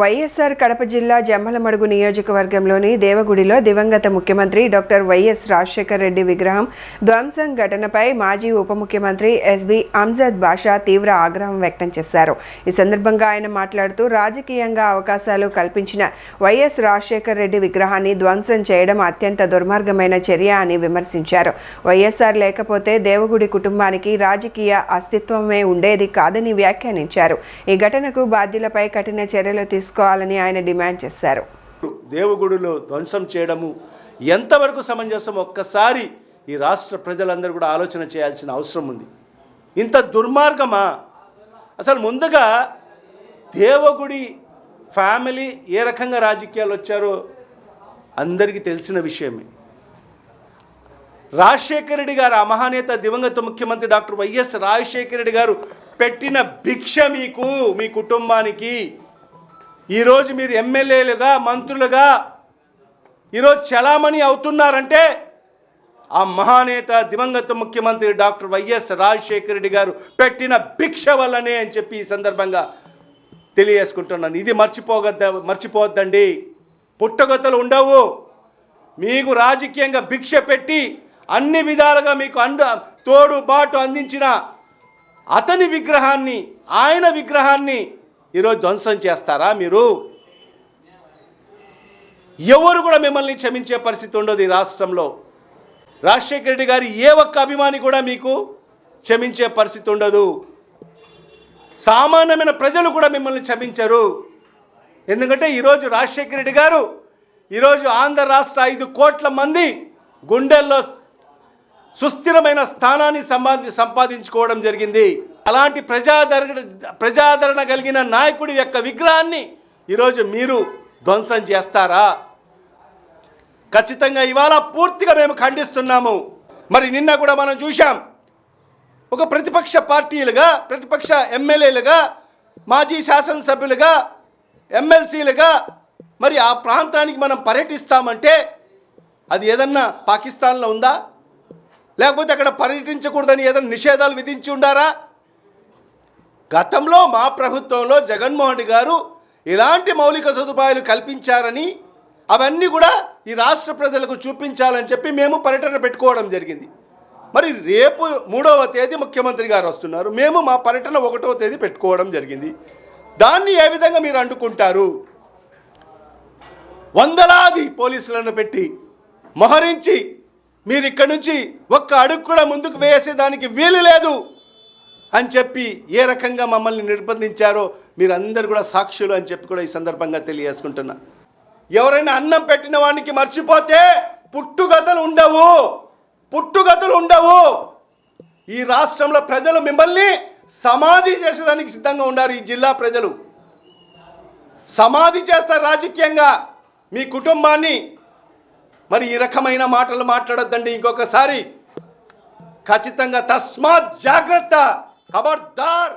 వైఎస్ఆర్ కడప జిల్లా జమ్మలమడుగు నియోజకవర్గంలోని దేవగుడిలో దివంగత ముఖ్యమంత్రి డాక్టర్ వైఎస్ రాజశేఖర రెడ్డి విగ్రహం ధ్వంసం ఘటనపై మాజీ ఉప ముఖ్యమంత్రి ఎస్బి అమ్జద్ బాషా తీవ్ర ఆగ్రహం వ్యక్తం చేశారు. ఈ సందర్భంగా ఆయన మాట్లాడుతూ రాజకీయంగా అవకాశాలు కల్పించిన వైఎస్ రాజశేఖర రెడ్డి విగ్రహాన్ని ధ్వంసం చేయడం అత్యంత దుర్మార్గమైన చర్య అని విమర్శించారు. వైఎస్ఆర్ లేకపోతే దేవగుడి కుటుంబానికి రాజకీయ అస్తిత్వమే ఉండేది కాదని వ్యాఖ్యానించారు. ఈ ఘటనకు బాధ్యులపై కఠిన చర్యలు తీసుకోవాలని ఆయన డిమాండ్ చేశారు. దేవగుడిలో ధ్వంసం చేయడము ఎంతవరకు సమంజసం ఒక్కసారి ఈ రాష్ట్ర ప్రజలందరూ కూడా ఆలోచన చేయాల్సిన అవసరం ఉంది. ఇంత దుర్మార్గమా? అసలు ముందుగా దేవగుడి ఫ్యామిలీ ఏ రకంగా రాజకీయాలు వచ్చారో అందరికీ తెలిసిన విషయమే. రాజశేఖర రెడ్డి గారు, ఆ మహానేత దివంగత ముఖ్యమంత్రి డాక్టర్ వైఎస్ రాజశేఖర రెడ్డి గారు పెట్టిన భిక్ష మీకు, మీ కుటుంబానికి. ఈరోజు మీరు ఎమ్మెల్యేలుగా, మంత్రులుగా ఈరోజు చలామణి అవుతున్నారంటే ఆ మహానేత దివంగత ముఖ్యమంత్రి డాక్టర్ వైఎస్ రాజశేఖర రెడ్డి గారు పెట్టిన భిక్ష వల్లనే అని చెప్పి ఈ సందర్భంగా తెలియజేసుకుంటున్నాను. ఇది మర్చిపోవద్దండి. పుట్టగొత్తలు ఉండవు. మీకు రాజకీయంగా భిక్ష పెట్టి అన్ని విధాలుగా మీకు తోడు బాటు అందించిన అతని విగ్రహాన్ని, ఆయన విగ్రహాన్ని ఈరోజు ధ్వంసం చేస్తారా? మీరు ఎవరు కూడా మిమ్మల్ని క్షమించే పరిస్థితి ఉండదు ఈ రాష్ట్రంలో. రాజశేఖర రెడ్డి గారి ఏ ఒక్క అభిమాని కూడా మీకు క్షమించే పరిస్థితి ఉండదు. సామాన్యమైన ప్రజలు కూడా మిమ్మల్ని క్షమించరు. ఎందుకంటే ఈరోజు రాజశేఖర రెడ్డి గారు ఈరోజు ఆంధ్ర రాష్ట్ర 5 కోట్ల మంది గుండెల్లో సుస్థిరమైన స్థానాన్ని సంపాదించుకోవడం జరిగింది. అలాంటి ప్రజాదరణ కలిగిన నాయకుడి యొక్క విగ్రహాన్ని ఈరోజు మీరు ధ్వంసం చేస్తారా? ఖచ్చితంగా ఇవాళ పూర్తిగా మేము ఖండిస్తున్నాము. మరి నిన్న కూడా మనం చూసాం, ఒక ప్రతిపక్ష పార్టీలుగా, ప్రతిపక్ష ఎమ్మెల్యేలుగా, మాజీ శాసనసభ్యులుగా, ఎమ్మెల్సీలుగా మరి ఆ ప్రాంతానికి మనం పర్యటిస్తామంటే అది ఏదన్నా పాకిస్తాన్లో ఉందా? లేకపోతే అక్కడ పర్యటించకూడదని ఏదైనా నిషేధాలు విధించి ఉండారా? గతంలో మా ప్రభుత్వంలో జగన్మోహన్ రెడ్డి గారు ఇలాంటి మౌలిక సదుపాయాలు కల్పించారని అవన్నీ కూడా ఈ రాష్ట్ర ప్రజలకు చూపించాలని చెప్పి మేము పర్యటన పెట్టుకోవడం జరిగింది. మరి రేపు 3వ తేదీ ముఖ్యమంత్రి గారు వస్తున్నారు. మేము మా పర్యటన 1వ తేదీ పెట్టుకోవడం జరిగింది. దాన్ని ఏ విధంగా మీరు అడ్డుకుంటారు? వందలాది పోలీసులను పెట్టి మోహరించి మీరు ఇక్కడి నుంచి ఒక్క అడుగు కూడా ముందుకు వేసేదానికి వీలు లేదు అని చెప్పి ఏ రకంగా మమ్మల్ని నిర్బంధించారో మీరందరూ కూడా సాక్షులు అని చెప్పి కూడా ఈ సందర్భంగా తెలియజేసుకుంటున్నా. ఎవరైనా అన్నం పెట్టిన వానికి మర్చిపోతే పుట్టుగతులు ఉండవు. ఈ రాష్ట్రంలో ప్రజలు మిమ్మల్ని సమాధి చేసేదానికి సిద్ధంగా ఉన్నారు. ఈ జిల్లా ప్రజలు సమాధి చేస్తారు రాజకీయంగా మీ కుటుంబాన్ని. మరి ఈ రకమైన మాటలు మాట్లాడొద్దండి ఇంకొకసారి. ఖచ్చితంగా తస్మాత్ జాగ్రత్త, ఖబర్దార్.